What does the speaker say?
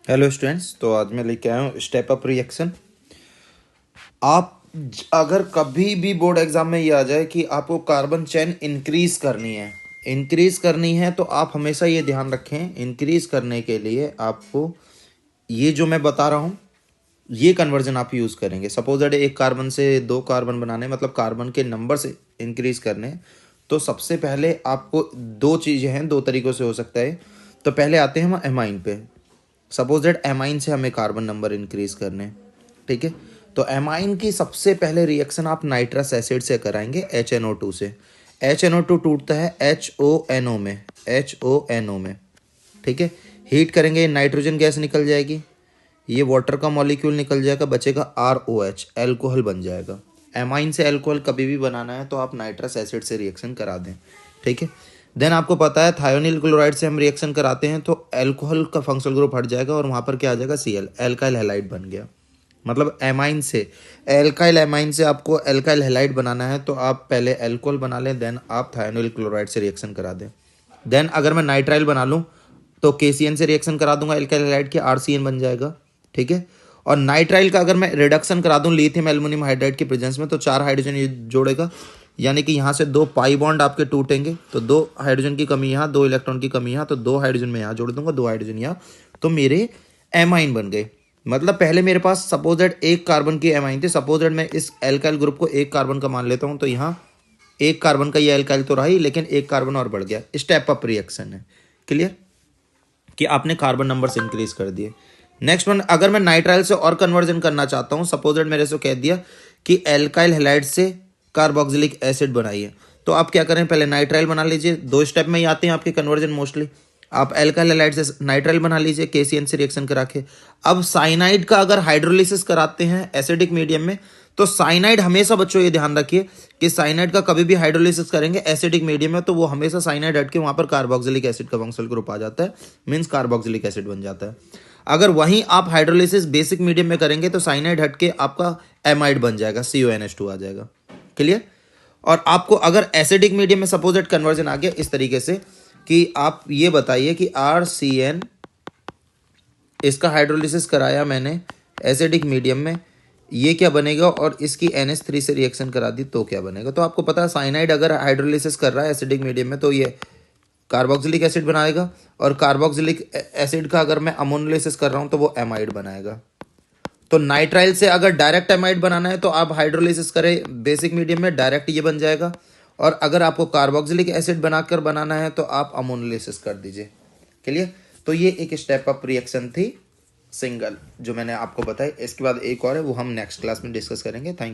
Hello students, तो आज मैं लेके आया हूँ स्टेप अप रिएक्शन। आप अगर कभी भी बोर्ड एग्जाम में ये आ जाए कि आपको कार्बन चेन इंक्रीज करनी है तो आप हमेशा ये ध्यान रखें, इंक्रीज करने के लिए आपको ये जो मैं बता रहा हूँ ये कन्वर्जन आप यूज़ करेंगे। सपोज दैट एक कार्बन से दो कार्बन बनाने, मतलब कार्बन के नंबर से इंक्रीज करने, तो सबसे पहले आपको दो चीज़ें हैं, दो तरीक़ों से हो सकता है। तो पहले आते हैं हम एमाइन पे। सपोज दैट एमाइन से हमें कार्बन नंबर इंक्रीज करने हैं, ठीक है। तो एमाइन की सबसे पहले रिएक्शन आप नाइट्रस एसिड से कराएंगे HNO2 से। HNO2 टूटता है HONO में, ठीक है। हीट करेंगे, नाइट्रोजन गैस निकल जाएगी, ये वाटर का मॉलिक्यूल निकल जाएगा, बचेगा ROH, एल्कोहल बन जाएगा। एमाइन से एल्कोहल कभी भी बनाना है तो आप नाइट्रस एसिड से रिएक्शन करा दें, ठीक है। देन आपको पता है थायोनिल क्लोराइड से हम रिएक्शन कराते हैं तो एल्कोहल का फंक्शनल ग्रुप हट जाएगा और वहाँ पर क्या आ जाएगा, Cl, एल्काइल हैलाइड बन गया। मतलब एमाइन से एल्काइल एमाइन से आपको एल्काइल हैलाइड बनाना है तो आप पहले एल्कोहल बना लें, देन आप थायोनिल क्लोराइड से रिएक्शन करा दें। देन अगर मैं नाइट्राइल बना लूँ तो KCN से रिएक्शन करा दूंगा, एल्काइल हैलाइड के RCN बन जाएगा, ठीक है। और नाइट्राइल का अगर मैं रिडक्शन करा दूं लिथियम एल्युमिनियम हाइड्राइड के प्रेजेंस में तो 4 हाइड्रोजन ये जोड़ेगा, यानी कि यहाँ से 2 पाई बॉन्ड आपके टूटेंगे, तो 2 हाइड्रोजन की कमी यहाँ, 2 इलेक्ट्रॉन की कमी यहाँ, तो 2 हाइड्रोजन में यहाँ जोड़ दूंगा, 2 हाइड्रोजन यहाँ, तो मेरे एमाइन बन गए। मतलब पहले मेरे पास सपोज दैट एक कार्बन की एमाइन थी, सपोज दैट मैं इस एल्काइल ग्रुप को एक कार्बन का मान लेता हूँ, तो यहाँ एक कार्बन का ये एल्काइल तो रहा ही, लेकिन एक कार्बन और बढ़ गया। स्टेप अप रिएक्शन है, क्लियर, कि आपने कार्बन नंबर इंक्रीज कर दिए। नेक्स्ट वन, अगर मैं नाइट्राइल से और कन्वर्जन करना चाहता हूं, सपोज दैट मेरे से कह दिया कि एल्काइल हैलाइड से कार्बोक्सिलिक एसिड बनाइए, तो आप क्या करें, पहले नाइट्राइल बना लीजिए। 2 स्टेप में ही आते हैं आपके कन्वर्जन मोस्टली। आप एल्काइल हैलाइड से नाइट्राइल बना लीजिए KCN से रिएक्शन करा के। अब साइनाइड का अगर हाइड्रोलिसिस कराते हैं एसिडिक मीडियम में, तो साइनाइड हमेशा बच्चों ये ध्यान रखिए कि साइनाइड का कभी भी हाइड्रोलिसिस करेंगे एसिडिक मीडियम में तो वो हमेशा साइनाइड हट के वहां पर कार्बोक्सिलिक एसिड का फंक्शनल ग्रुप आ जाता है, मींस कार्बोक्सिलिक एसिड बन जाता है। अगर वहीं आप हाइड्रोलिसिस बेसिक मीडियम में करेंगे तो साइनाइड हट के आपका एमाइड बन जाएगा, CONH2 आ जाएगा, क्लियर। और आपको अगर एसिडिक मीडियम में सपोज दैट कन्वर्जन आ गया इस तरीके से कि आप ये बताइए कि RCN, इसका हाइड्रोलिसिस कराया मैंने एसिडिक मीडियम में, ये क्या बनेगा, और इसकी NH3 से रिएक्शन करा दी तो क्या बनेगा। तो आपको पता है साइनाइड अगर हाइड्रोलिसिस कर रहा है एसिडिक मीडियम में तो ये कार्बोक्सिलिक एसिड बनाएगा, और कार्बोक्सिलिक एसिड का अगर मैं अमोनोलिसिस कर रहा हूं तो वो एमाइड बनाएगा। तो नाइट्राइल से अगर डायरेक्ट एमाइड बनाना है तो आप हाइड्रोलिसिस करें बेसिक मीडियम में, डायरेक्ट ये बन जाएगा। और अगर आपको कार्बोक्सिलिक एसिड बनाकर बनाना है तो आप अमोनोलिसिस कर दीजिए, क्लियर। तो ये एक स्टेप अप रिएक्शन थी सिंगल जो मैंने आपको बताई। इसके बाद एक और है, वो हम नेक्स्ट क्लास में डिस्कस करेंगे। Thank you.